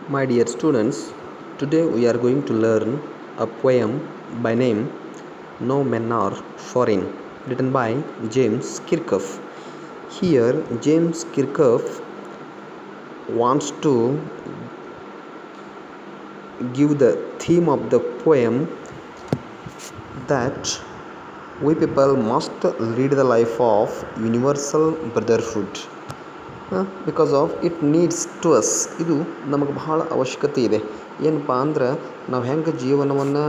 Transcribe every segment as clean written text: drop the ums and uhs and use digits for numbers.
My dear students, today we are going to learn a poem by name No Men Are Foreign, written by James Kirchhoff. Here, James Kirchhoff wants to give the theme of the poem that we people must lead the life of universal brotherhood. Because of it needs to us. ಇದು ನಮಗೆ ಬಹಳ ಅವಶ್ಯಕತೆ ಇದೆ. ಏನಪ್ಪ ಅಂದ್ರೆ ನಾವು ಹೆಂಗೆ ಜೀವನವನ್ನು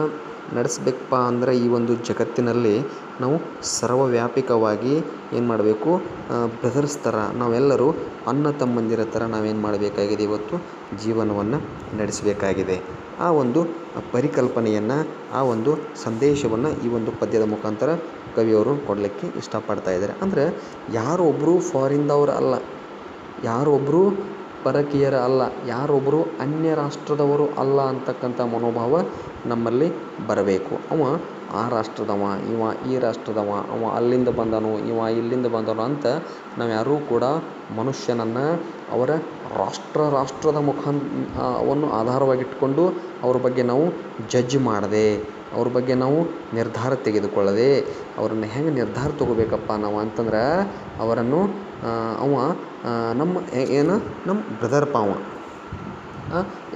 ನಡೆಸ್ಬೇಕಪ್ಪ ಅಂದ್ರೆ ಈ ಒಂದು ಜಗತ್ತಿನಲ್ಲಿ ನಾವು ಸರ್ವವ್ಯಾಪಿಕವಾಗಿ ಏನು ಮಾಡಬೇಕು, ಬ್ರದರ್ಸ್ ಥರ ನಾವೆಲ್ಲರೂ ಅಣ್ಣ ತಮ್ಮಂದಿರ ಥರ ನಾವೇನು ಮಾಡಬೇಕಾಗಿದೆ, ಇವತ್ತು ಜೀವನವನ್ನು ನಡೆಸಬೇಕಾಗಿದೆ. ಆ ಒಂದು ಪರಿಕಲ್ಪನೆಯನ್ನು, ಆ ಒಂದು ಸಂದೇಶವನ್ನು ಈ ಒಂದು ಪದ್ಯದ ಮುಖಾಂತರ ಕವಿಯವರು ಕೊಡಲಿಕ್ಕೆ ಇಷ್ಟಪಡ್ತಾ ಇದ್ದಾರೆ. ಅಂದರೆ ಯಾರೊಬ್ಬರು ಫಾರಿನ್ದವರು ಅಲ್ಲ, ಯಾರೊಬ್ಬರು ಪರಕೀಯರ ಅಲ್ಲ, ಯಾರೊಬ್ಬರು ಅನ್ಯ ರಾಷ್ಟ್ರದವರು ಅಲ್ಲ ಅಂತಕ್ಕಂಥ ಮನೋಭಾವ ನಮ್ಮಲ್ಲಿ ಬರಬೇಕು. ಅವ ಆ ರಾಷ್ಟ್ರದವ, ಇವ ಈ ರಾಷ್ಟ್ರದವ, ಅವ ಅಲ್ಲಿಂದ ಬಂದನು, ಇವ ಇಲ್ಲಿಂದ ಬಂದನು ಅಂತ ನಾವು ಯಾರೂ ಕೂಡ ಮನುಷ್ಯನನ್ನು ಅವರ ರಾಷ್ಟ್ರದ ಅವನ್ನು ಆಧಾರವಾಗಿಟ್ಕೊಂಡು ಅವ್ರ ಬಗ್ಗೆ ನಾವು ಜಡ್ಜ್ ಮಾಡದೆ, ಅವ್ರ ಬಗ್ಗೆ ನಾವು ನಿರ್ಧಾರ ತೆಗೆದುಕೊಳ್ಳದೆ, ಅವರನ್ನು ಹೆಂಗೆ ನಿರ್ಧಾರ ತೊಗೋಬೇಕಪ್ಪ ನಾವು ಅಂತಂದ್ರೆ ಅವರನ್ನು ನಮ್ಮ ಬ್ರದರ್ಪ ಅವ.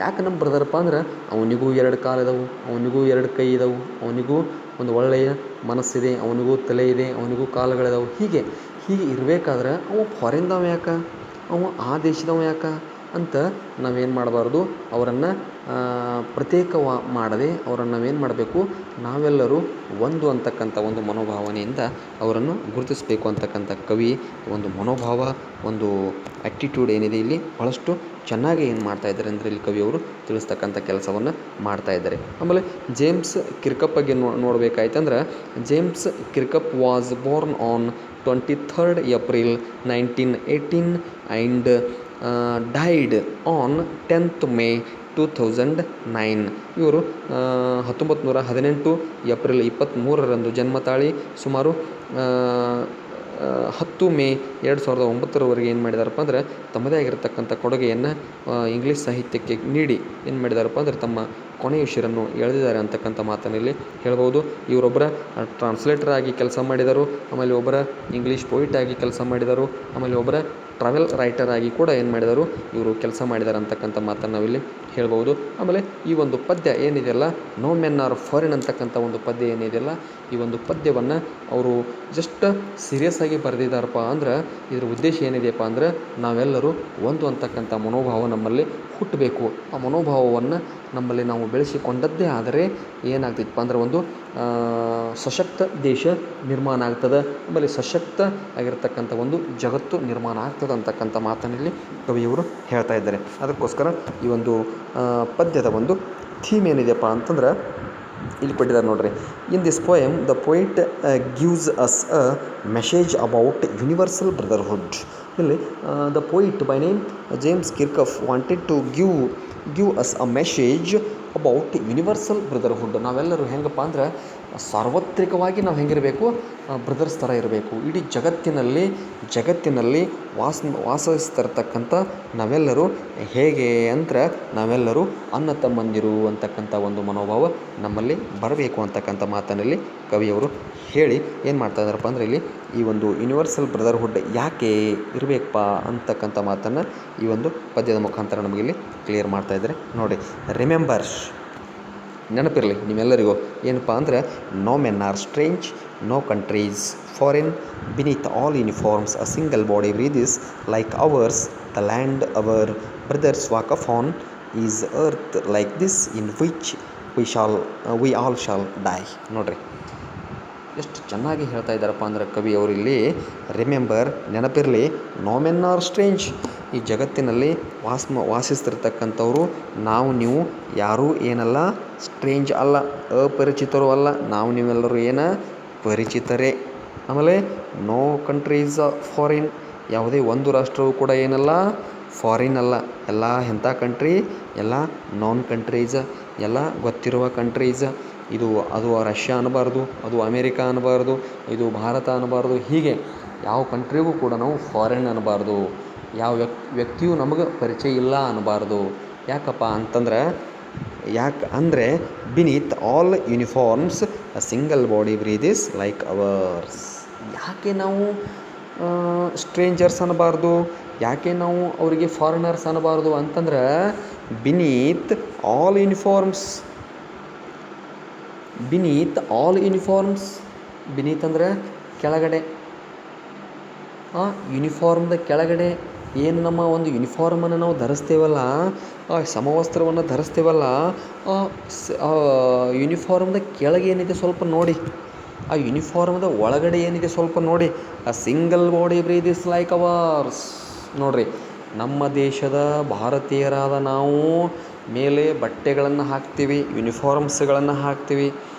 ಯಾಕೆ ನಮ್ಮ ಬ್ರದರ್ಪ ಅಂದ್ರೆ ಅವನಿಗೂ 2 ಕಾಲಿದವು, ಅವನಿಗೂ 2 ಕೈ ಇದ್ದವು, ಅವನಿಗೂ ಒಂದು ಒಳ್ಳೆಯ ಮನಸ್ಸಿದೆ, ಅವನಿಗೂ ತಲೆ ಇದೆ, ಅವನಿಗೂ ಕಾಲುಗಳಿದಾವೆ. ಹೀಗೆ ಇರಬೇಕಾದ್ರೆ ಅವ ಫಾರಿನ್ದವ ಯಾಕೆ, ಅವ ಆ ದೇಶದವ ಯಾಕೆ ಅಂತ ನಾವೇನು ಮಾಡಬಾರ್ದು, ಅವರನ್ನು ಪ್ರತ್ಯೇಕ ಮಾಡದೆ ಅವರನ್ನು ನಾವೇನು ಮಾಡಬೇಕು, ನಾವೆಲ್ಲರೂ ಒಂದು ಅಂತಕ್ಕಂಥ ಒಂದು ಮನೋಭಾವನೆಯಿಂದ ಅವರನ್ನು ಗುರುತಿಸಬೇಕು ಅಂತಕ್ಕಂಥ ಕವಿ ಒಂದು ಮನೋಭಾವ, ಒಂದು ಆ್ಯಟಿಟ್ಯೂಡ್ ಏನಿದೆ ಇಲ್ಲಿ ಭಾಳಷ್ಟು ಚೆನ್ನಾಗಿ ಏನು ಮಾಡ್ತಾಯಿದ್ದಾರೆ ಅಂದರೆ ಇಲ್ಲಿ ಕವಿಯವರು ತಿಳಿಸ್ತಕ್ಕಂಥ ಕೆಲಸವನ್ನು ಮಾಡ್ತಾಯಿದ್ದಾರೆ. ಆಮೇಲೆ ಜೇಮ್ಸ್ ಕಿರ್ಕಪ್ ಬಗ್ಗೆ ನೋಡಬೇಕಾಯ್ತಂದ್ರೆ, James Kirkup was born on 23rd April 1918 and died on 10th May 2009. ಇವರು 1918 ಏಪ್ರಿಲ್ 23ರಂದು ಜನ್ಮ ತಾಳಿ ಸುಮಾರು 10 ಮೇ 2009ರವರೆಗೆ ಏನು ಮಾಡಿದಾರಪ್ಪ ಅಂದರೆ ತಮ್ಮದೇ ಆಗಿರತಕ್ಕಂಥ ಕೊಡುಗೆಯನ್ನು ಇಂಗ್ಲೀಷ್ ಸಾಹಿತ್ಯಕ್ಕೆ ನೀಡಿ ಏನು ಮಾಡಿದಾರಪ್ಪ ಅಂದರೆ ತಮ್ಮ ಕೊನೆಯ ಉಸಿರನ್ನು ಎಳೆದಿದ್ದಾರೆ ಅಂತಕ್ಕಂಥ ಮಾತನ್ನಲ್ಲಿ ಹೇಳ್ಬೋದು. ಇವರೊಬ್ಬರ ಟ್ರಾನ್ಸ್ಲೇಟರ್ ಆಗಿ ಕೆಲಸ ಮಾಡಿದರು, ಆಮೇಲೆ ಒಬ್ಬರ ಇಂಗ್ಲೀಷ್ ಪೋಯಿಟ್ ಆಗಿ ಕೆಲಸ ಮಾಡಿದರು, ಆಮೇಲೆ ಒಬ್ಬರ ಟ್ರಾವೆಲ್ ರೈಟರ್ ಆಗಿ ಕೂಡ ಏನು ಮಾಡಿದರು ಇವರು ಕೆಲಸ ಮಾಡಿದ್ದಾರೆ ಅಂತಕ್ಕಂಥ ಮಾತನ್ನು ನಾವಿಲ್ಲಿ ಹೇಳ್ಬೋದು. ಆಮೇಲೆ ಈ ಒಂದು ಪದ್ಯ ಏನಿದೆಯಲ್ಲ, ನೋ ಮೆನ್ ಆರ್ ಫಾರಿನ್ ಅಂತಕ್ಕಂಥ ಒಂದು ಪದ್ಯ ಏನಿದೆಯಲ್ಲ, ಈ ಒಂದು ಪದ್ಯವನ್ನು ಅವರು ಜಸ್ಟ್ ಸೀರಿಯಸ್ ಆಗಿ ಬರೆದಿದ್ದಾರಪ್ಪ ಅಂದ್ರೆ ಇದರ ಉದ್ದೇಶ ಏನಿದೆಯಪ್ಪ ಅಂದರೆ ನಾವೆಲ್ಲರೂ ಒಂದು ಅಂತಕ್ಕಂಥ ಮನೋಭಾವ ನಮ್ಮಲ್ಲಿ ಹುಟ್ಟಬೇಕು. ಆ ಮನೋಭಾವವನ್ನು ನಮ್ಮಲ್ಲಿ ನಾವು ಬೆಳೆಸಿಕೊಂಡದ್ದೇ ಆದರೆ ಏನಾಗ್ತೈತಪ್ಪ ಅಂದ್ರೆ ಒಂದು ಸಶಕ್ತ ದೇಶ ನಿರ್ಮಾಣ ಆಗ್ತದೆ, ಆಮೇಲೆ ಸಶಕ್ತ ಆಗಿರ್ತಕ್ಕಂಥ ಒಂದು ಜಗತ್ತು ನಿರ್ಮಾಣ ಆಗ್ತದೆ ಅಂತಕ್ಕಂಥ ಮಾತನ್ನಲ್ಲಿ ಕವಿಯವರು ಹೇಳ್ತಾ ಇದ್ದಾರೆ. ಅದಕ್ಕೋಸ್ಕರ ಈ ಒಂದು ಪದ್ಯದ ಒಂದು ಥೀಮ್ ಏನಿದೆಯಪ್ಪ ಅಂತಂದ್ರೆ ಇಲ್ಲಿ ಕೊಟ್ಟಿದ್ದಾರೆ ನೋಡ್ರಿ. In this poem the poet gives us a message about universal brotherhood. ಇಲ್ಲಿ the poet by name James Kirkup wanted to give us a message about universal brotherhood. ನಾವೆಲ್ಲರೂ ಹೆಂಗಪ್ಪ ಅಂದ್ರೆ ಸಾರ್ವತ್ರಿಕವಾಗಿ ನಾವು ಹೆಂಗಿರಬೇಕು, ಬ್ರದರ್ಸ್ ಥರ ಇರಬೇಕು. ಇಡೀ ಜಗತ್ತಿನಲ್ಲಿ ವಾಸಿಸ್ತಿರ್ತಕ್ಕಂಥ ನಾವೆಲ್ಲರೂ ಹೇಗೆ ಅಂದ್ರೆ ನಾವೆಲ್ಲರೂ ಅಣ್ಣ ತಮ್ಮಂದಿರು ಅಂತಕ್ಕಂಥ ಒಂದು ಮನೋಭಾವ ನಮ್ಮಲ್ಲಿ ಬರಬೇಕು ಅಂತಕ್ಕಂಥ ಮಾತನಲ್ಲಿ ಕವಿಯವರು ಹೇಳಿ ಏನು ಮಾಡ್ತಾ ಇದ್ದಾರಪ್ಪ ಅಂದರೆ ಇಲ್ಲಿ ಈ ಒಂದು ಯೂನಿವರ್ಸಲ್ ಬ್ರದರ್ಹುಡ್ ಯಾಕೆ ಇರಬೇಕಪ್ಪ ಅಂತಕ್ಕಂಥ ಮಾತನ್ನು ಈ ಒಂದು ಪದ್ಯದ ಮುಖಾಂತರ ನಮಗಿಲ್ಲಿ ಕ್ಲಿಯರ್ ಮಾಡ್ತಾಯಿದ್ದಾರೆ ನೋಡಿ. ರಿಮೆಂಬರ್, ನೆನಪಿರಲಿ ನಿಮ್ಮೆಲ್ಲರಿಗೂ ಏನಪ್ಪ ಅಂದರೆ, no men are strange, no countries foreign, beneath all uniforms a single body breathes like ours, the land our brothers walk upon is earth like this in which we all shall die. ನೋಡ್ರಿ ಎಷ್ಟು ಚೆನ್ನಾಗಿ ಹೇಳ್ತಾ ಇದ್ದಾರಪ್ಪ ಅಂದ್ರೆ ಕವಿಯವರು ಇಲ್ಲಿ. Remember, ನೆನಪಿರಲಿ, no men are strange, ಈ ಜಗತ್ತಿನಲ್ಲಿ ವಾಸಿಸ್ತಿರ್ತಕ್ಕಂಥವ್ರು ನೀವು ಯಾರೂ ಏನಲ್ಲ, ಸ್ಟ್ರೇಂಜ್ ಅಲ್ಲ, ಅಪರಿಚಿತರು ಅಲ್ಲ, ನೀವೆಲ್ಲರೂ ಪರಿಚಿತರೇ. ಆಮೇಲೆ ನೋ ಕಂಟ್ರೀಸ್ ಫಾರಿನ್, ಯಾವುದೇ ಒಂದು ರಾಷ್ಟ್ರವೂ ಕೂಡ ಏನಲ್ಲ, ಫಾರಿನ್ ಅಲ್ಲ. ಎಲ್ಲ ಎಂಥ ಕಂಟ್ರಿ, ಎಲ್ಲ ನಾನ್ ಕಂಟ್ರೀಸ್, ಎಲ್ಲ ಗೊತ್ತಿರುವ ಕಂಟ್ರೀಸ್. ಅದು ರಷ್ಯಾ ಅನ್ನಬಾರ್ದು, ಅದು ಅಮೇರಿಕಾ ಅನ್ನಬಾರ್ದು, ಇದು ಭಾರತ ಅನ್ನಬಾರ್ದು. ಹೀಗೆ ಯಾವ ಕಂಟ್ರಿಗೂ ಕೂಡ ನಾವು ಫಾರಿನ್ ಅನ್ನಬಾರ್ದು, ಯಾವ ವ್ಯಕ್ತಿಯೂ ನಮಗೆ ಪರಿಚಯ ಇಲ್ಲ ಅನ್ನಬಾರ್ದು. ಯಾಕಪ್ಪ ಅಂತಂದ್ರೆ ಯಾಕೆ ಅಂದರೆ beneath all uniforms a single body breathe is like hours. ಯಾಕೆ ನಾವು ಸ್ಟ್ರೇಂಜರ್ಸ್ ಅನ್ನಬಾರ್ದು, ಯಾಕೆ ನಾವು ಅವರಿಗೆ ಫಾರಿನರ್ಸ್ ಅನ್ನಬಾರ್ದು ಅಂತಂದ್ರೆ beneath all uniforms, beneath all uniforms, beneath ಅಂದರೆ ಕೆಳಗಡೆ, ಯೂನಿಫಾರ್ಮ್ದ ಕೆಳಗಡೆ ಏನು ನಮ್ಮ ಒಂದು ಯೂನಿಫಾರ್ಮನ್ನು ನಾವು ಧರಿಸ್ತೇವಲ್ಲ, ಆ ಸಮವಸ್ತ್ರವನ್ನು ಧರಿಸ್ತೇವಲ್ಲ, ಆ ಯೂನಿಫಾರ್ಮ್ದ ಕೆಳಗೆ ಏನಿದೆ ಸ್ವಲ್ಪ ನೋಡಿ, ಆ ಯೂನಿಫಾರ್ಮ್ದ ಒಳಗಡೆ ಏನಿದೆ ಸ್ವಲ್ಪ ನೋಡಿ. ಆ single body breathe is like hours. ನೋಡ್ರಿ, ನಮ್ಮ ದೇಶದ ಭಾರತೀಯರಾದ ನಾವು ಮೇಲೆ ಬಟ್ಟೆಗಳನ್ನು ಹಾಕ್ತೀವಿ, ಯೂನಿಫಾರ್ಮ್ಸ್ಗಳನ್ನು ಹಾಕ್ತೀವಿ,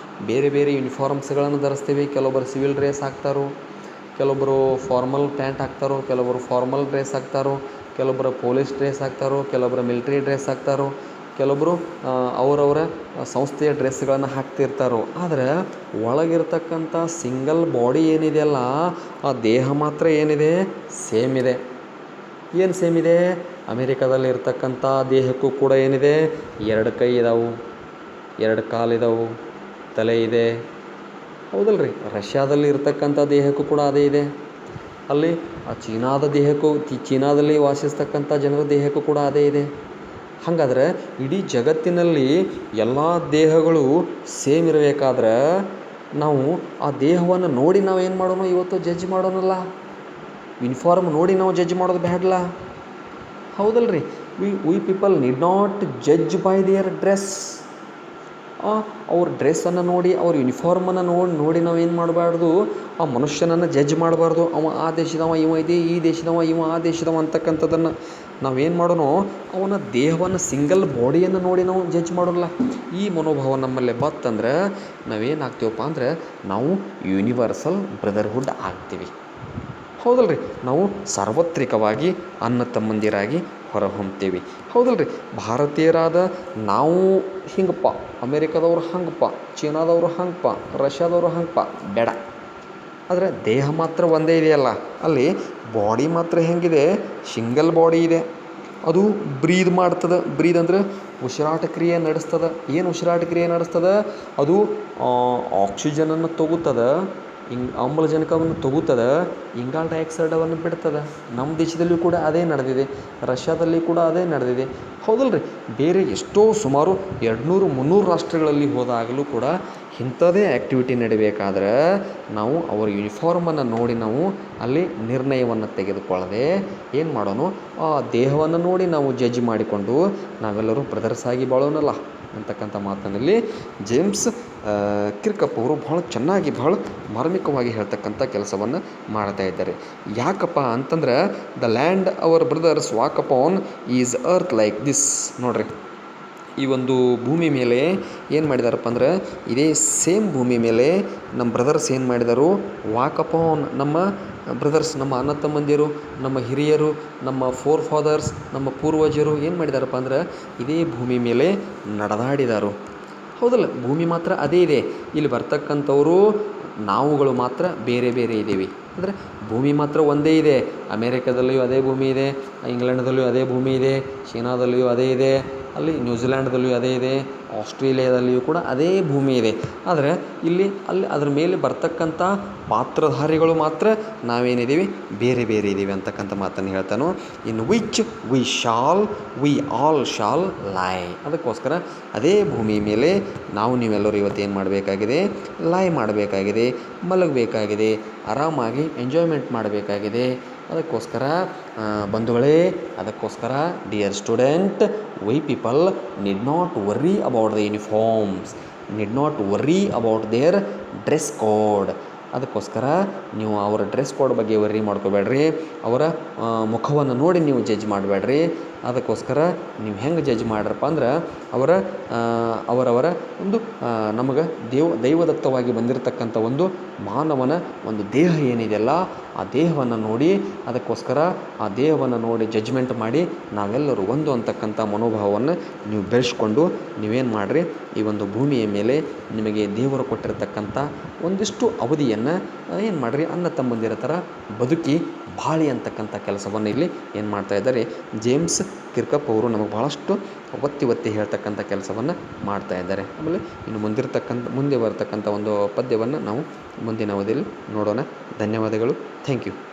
ಬೇರೆ ಬೇರೆ ಯೂನಿಫಾರ್ಮ್ಸ್ಗಳನ್ನು ಧರಿಸ್ತೀವಿ. ಕೆಲವೊಬ್ಬರು ಸಿವಿಲ್ ಡ್ರೆಸ್ ಹಾಕ್ತಾರೋ, ಕೆಲವೊಬ್ಬರು ಫಾರ್ಮಲ್ ಪ್ಯಾಂಟ್ ಹಾಕ್ತಾರೋ, ಕೆಲವೊಬ್ಬರು ಫಾರ್ಮಲ್ ಡ್ರೆಸ್ ಹಾಕ್ತಾರೋ, ಕೆಲವೊಬ್ಬರು ಪೊಲೀಸ್ ಡ್ರೆಸ್ ಹಾಕ್ತಾರೋ, ಕೆಲವೊಬ್ಬರು ಮಿಲ್ಟ್ರಿ ಡ್ರೆಸ್ ಹಾಕ್ತಾರೋ, ಕೆಲವೊಬ್ಬರು ಅವರವರ ಸಂಸ್ಥೆಯ ಡ್ರೆಸ್ಗಳನ್ನು ಹಾಕ್ತಿರ್ತಾರೋ. ಆದರೆ ಒಳಗಿರ್ತಕ್ಕಂಥ ಸಿಂಗಲ್ ಬಾಡಿ ಏನಿದೆಯಲ್ಲ, ಆ ದೇಹ ಮಾತ್ರ ಏನಿದೆ ಸೇಮ್ ಇದೆ. ಏನು ಸೇಮ್ ಇದೆ? ಅಮೇರಿಕಾದಲ್ಲಿರ್ತಕ್ಕಂಥ ದೇಹಕ್ಕೂ ಕೂಡ ಏನಿದೆ, 2 ಕೈ ಇದಾವೆ, 2 ಕಾಲಿದಾವೆ, ತಲೆ ಇದೆ, ಹೌದಲ್ರಿ. ರಷ್ಯಾದಲ್ಲಿ ಇರ್ತಕ್ಕಂಥ ದೇಹಕ್ಕೂ ಕೂಡ ಅದೇ ಇದೆ. ಅಲ್ಲಿ ಚೀನಾದ ದೇಹಕ್ಕೂ, ಚೀನಾದಲ್ಲಿ ವಾಸಿಸ್ತಕ್ಕಂಥ ಜನರ ದೇಹಕ್ಕೂ ಕೂಡ ಅದೇ ಇದೆ. ಹಾಗಾದ್ರೆ ಇಡೀ ಜಗತ್ತಿನಲ್ಲಿ ಎಲ್ಲ ದೇಹಗಳು ಸೇಮ್ ಇರಬೇಕಾದ್ರೆ ನಾವು ಆ ದೇಹವನ್ನು ನೋಡಿ ನಾವು ಏನು ಮಾಡೋಣ, ಇವತ್ತು ಜಡ್ಜ್ ಮಾಡೋಣಲ್ಲ. ಯೂನಿಫಾರ್ಮ್ ನೋಡಿ ನಾವು ಜಡ್ಜ್ ಮಾಡೋದು ಬೇಡಲ್ಲ, ಹೌದಲ್ರಿ. V people need not judge by there dress. ಅವ್ರ ಡ್ರೆಸ್ಸನ್ನು ನೋಡಿ, ಅವ್ರ ಯೂನಿಫಾರ್ಮನ್ನು ನೋಡಿ ನಾವೇನು ಮಾಡಬಾರ್ದು, ಆ ಮನುಷ್ಯನನ್ನು ಜಡ್ಜ್ ಮಾಡಬಾರ್ದು. ಅವ ಆ ದೇಶದವ, ಇವ ಇದೆ ಈ ದೇಶದವ, ಇವ ಆ ದೇಶದವ ಅಂತಕ್ಕಂಥದ್ದನ್ನು ನಾವೇನು ಮಾಡೋಣ, ಅವನ ದೇಹವನ್ನು ಸಿಂಗಲ್ ಬಾಡಿಯನ್ನು ನೋಡಿ ನಾವು ಜಡ್ಜ್ ಮಾಡೋಲ್ಲ. ಈ ಮನೋಭಾವ ನಮ್ಮಲ್ಲಿ ಬತ್ತಂದ್ರೆ ನಾವೇನಾಗ್ತೀವಪ್ಪ ಅಂದರೆ ನಾವು ಯೂನಿವರ್ಸಲ್ ಬ್ರದರ್ಹುಡ್ ಆಗ್ತೀವಿ, ಹೌದಲ್ರಿ. ನಾವು ಸಾರ್ವತ್ರಿಕವಾಗಿ ಅಣ್ಣ ತಮ್ಮಂದಿರಾಗಿ ಹೊರಹೊಮ್ತೀವಿ, ಹೌದಲ್ರಿ. ಭಾರತೀಯರಾದ ನಾವು ಹಿಂಗಪ್ಪ, ಅಮೇರಿಕಾದವ್ರು ಹಂಗಪ್ಪ, ಚೀನಾದವರು ಹಂಗಪ್ಪ, ರಷ್ಯಾದವರು ಹಂಗಪ್ಪ ಬೇಡ. ಆದರೆ ದೇಹ ಮಾತ್ರ ಒಂದೇ ಇದೆಯಲ್ಲ, ಅಲ್ಲಿ ಬಾಡಿ ಮಾತ್ರ ಹೆಂಗಿದೆ, ಸಿಂಗಲ್ ಬಾಡಿ ಇದೆ. ಅದು ಬ್ರೀದ್ ಮಾಡ್ತದೆ. ಬ್ರೀದ್ ಅಂದರೆ ಉಸಿರಾಟ ಕ್ರಿಯೆ ನಡೆಸ್ತದೆ. ಏನು ಉಸಿರಾಟ ಕ್ರಿಯೆ ನಡೆಸ್ತದೆ? ಅದು ಆಕ್ಸಿಜನನ್ನು ತೊಗೋತದೆ, ಆಮ್ಲಜನಕವನ್ನು ತೊಗೋತದೆ, ಇಂಗಾಲ ಡೈಆಕ್ಸೈಡವನ್ನು ಬಿಡ್ತದೆ. ನಮ್ಮ ದೇಶದಲ್ಲಿಯೂ ಕೂಡ ಅದೇ ನಡೆದಿದೆ, ರಷ್ಯಾದಲ್ಲಿ ಕೂಡ ಅದೇ ನಡೆದಿದೆ, ಹೌದಲ್ರಿ. ಬೇರೆ ಎಷ್ಟೋ ಸುಮಾರು 200-300 ರಾಷ್ಟ್ರಗಳಲ್ಲಿ ಹೋದಾಗಲೂ ಕೂಡ ಇಂಥದೇ ಆ್ಯಕ್ಟಿವಿಟಿ ನಡಿಬೇಕಾದ್ರೆ ನಾವು ಅವರ ಯೂನಿಫಾರ್ಮನ್ನು ನೋಡಿ ನಾವು ಅಲ್ಲಿ ನಿರ್ಣಯವನ್ನು ತೆಗೆದುಕೊಳ್ಳದೆ ಏನು ಮಾಡೋಣ, ಆ ದೇಹವನ್ನು ನೋಡಿ ನಾವು ಜಡ್ಜ್ ಮಾಡಿಕೊಂಡು ನಾವೆಲ್ಲರೂ ಬ್ರದರ್ಸ್ ಆಗಿ ಬಾಳೋಣಲ್ಲ ಅಂತಕ್ಕಂಥ ಮಾತಿನಲ್ಲಿ ಜೇಮ್ಸ್ ಕಿರ್ಕಪ್ ಅವರು ಭಾಳ ಚೆನ್ನಾಗಿ, ಭಾಳ ಮಾರ್ಮಿಕವಾಗಿ ಹೇಳ್ತಕ್ಕಂಥ ಕೆಲಸವನ್ನು ಮಾಡ್ತಾ ಇದ್ದಾರೆ. ಯಾಕಪ್ಪ ಅಂತಂದ್ರೆ the land our brothers walk upon is earth like this. ನೋಡ್ರಿ, ಈ ಒಂದು ಭೂಮಿ ಮೇಲೆ ಏನು ಮಾಡಿದಾರಪ್ಪ ಅಂದ್ರೆ, ಇದೇ ಸೇಮ್ ಭೂಮಿ ಮೇಲೆ ನಮ್ಮ ಬ್ರದರ್ಸ್ ಏನು ಮಾಡಿದರು, ವಾಕ್ ಅಪಾನ್, ನಮ್ಮ ಬ್ರದರ್ಸ್, ನಮ್ಮ ಅಣ್ಣ ತಮ್ಮಂದಿರು, ನಮ್ಮ ಹಿರಿಯರು, ನಮ್ಮ ಫೋರ್ ಫಾದರ್ಸ್, ನಮ್ಮ ಪೂರ್ವಜರು ಏನು ಮಾಡಿದಾರಪ್ಪ ಅಂದ್ರೆ ಇದೇ ಭೂಮಿ ಮೇಲೆ ನಡೆದಾಡಿದಾರು, ಹೌದಲ್ಲ. ಭೂಮಿ ಮಾತ್ರ ಅದೇ ಇದೆ. ಇಲ್ಲಿ ಬರ್ತಕ್ಕಂಥವರು ನಾವುಗಳು ಮಾತ್ರ ಬೇರೆ ಬೇರೆ ಇದ್ದೀವಿ. ಅಂದರೆ ಭೂಮಿ ಮಾತ್ರ ಒಂದೇ ಇದೆ. ಅಮೇರಿಕಾದಲ್ಲಿಯೂ ಅದೇ ಭೂಮಿ ಇದೆ, ಇಂಗ್ಲೆಂಡ್ದಲ್ಲಿಯೂ ಅದೇ ಭೂಮಿ ಇದೆ, ಚೀನಾದಲ್ಲಿಯೂ ಅದೇ ಇದೆ, ಅಲ್ಲಿ ನ್ಯೂಜಿಲ್ಯಾಂಡ್ದಲ್ಲಿಯೂ ಅದೇ ಇದೆ, ಆಸ್ಟ್ರೇಲಿಯಾದಲ್ಲಿಯೂ ಕೂಡ ಅದೇ ಭೂಮಿ ಇದೆ. ಆದರೆ ಅಲ್ಲಿ ಅದ್ರ ಮೇಲೆ ಬರ್ತಕ್ಕಂಥ ಪಾತ್ರಧಾರಿಗಳು ಮಾತ್ರ ನಾವೇನಿದ್ದೀವಿ, ಬೇರೆ ಬೇರೆ ಇದ್ದೀವಿ ಅಂತಕ್ಕಂಥ ಮಾತನ್ನು ಹೇಳ್ತಾನೋ. In which we all shall lie. ಅದಕ್ಕೋಸ್ಕರ ಅದೇ ಭೂಮಿ ಮೇಲೆ ನಾವು ನೀವೆಲ್ಲರೂ ಇವತ್ತೇನು ಮಾಡಬೇಕಾಗಿದೆ, ಲೈ ಮಾಡಬೇಕಾಗಿದೆ, ಮಲಗಬೇಕಾಗಿದೆ, ಆರಾಮಾಗಿ ಎಂಜಾಯ್ಮೆಂಟ್ ಮಾಡಬೇಕಾಗಿದೆ. ಅದಕ್ಕೋಸ್ಕರ ಬಂಧುಗಳೇ, ಅದಕ್ಕೋಸ್ಕರ dear student, we people need not worry about the uniforms, need not worry about their dress code. ಅದಕ್ಕೋಸ್ಕರ ನೀವು ಅವರ ಡ್ರೆಸ್ ಕೋಡ್ ಬಗ್ಗೆ ವರ್ರಿ ಮಾಡ್ಕೋಬೇಡ್ರಿ, ಅವರ ಮುಖವನ್ನು ನೋಡಿ ನೀವು ಜಡ್ಜ್ ಮಾಡಬೇಡ್ರಿ. ಅದಕ್ಕೋಸ್ಕರ ನೀವು ಹೆಂಗೆ ಜಡ್ಜ್ ಮಾಡ್ರಪ್ಪ ಅಂದ್ರೆ ಅವರವರ ಒಂದು ನಮಗೆ ದೈವದತ್ತವಾಗಿ ಬಂದಿರತಕ್ಕಂಥ ಒಂದು ಮಾನವನ ಒಂದು ದೇಹ ಏನಿದೆಯಲ್ಲ, ಆ ದೇಹವನ್ನು ನೋಡಿ, ಅದಕ್ಕೋಸ್ಕರ ಆ ದೇಹವನ್ನು ನೋಡಿ ಜಡ್ಜ್ಮೆಂಟ್ ಮಾಡಿ ನಾವೆಲ್ಲರೂ ಒಂದು ಅಂತಕ್ಕಂಥ ಮನೋಭಾವವನ್ನು ನೀವು ಬೆಳೆಸ್ಕೊಂಡು ನೀವೇನು ಮಾಡಿರಿ, ಈ ಒಂದು ಭೂಮಿಯ ಮೇಲೆ ನಿಮಗೆ ದೇವರು ಕೊಟ್ಟಿರತಕ್ಕಂಥ ಒಂದಿಷ್ಟು ಅವಧಿಯನ್ನು ಏನು ಮಾಡಿರಿ, ಅಣ್ಣ ತಮ್ಮಂದಿರ ಥರ ಬದುಕಿ ಬಾಳಿ ಅಂತಕ್ಕಂಥ ಕೆಲಸವನ್ನು ಇಲ್ಲಿ ಏನು ಮಾಡ್ತಾ ಇದ್ದಾರೆ ಜೇಮ್ಸ್ ಕಿರ್ಕಪ್ ಅವರು ನಮಗೆ ಭಾಳಷ್ಟು ಒತ್ತಿ ಒತ್ತಿ ಹೇಳ್ತಕ್ಕಂಥ ಕೆಲಸವನ್ನು ಮಾಡ್ತಾ ಇದ್ದಾರೆ. ಆಮೇಲೆ ಇನ್ನು ಮುಂದೆ ಬರ್ತಕ್ಕಂಥ ಒಂದು ಪದ್ಯವನ್ನು ನಾವು ಮುಂದಿನ ಅವಧಿಯಲ್ಲಿ ನೋಡೋಣ. ಧನ್ಯವಾದಗಳು. Thank you.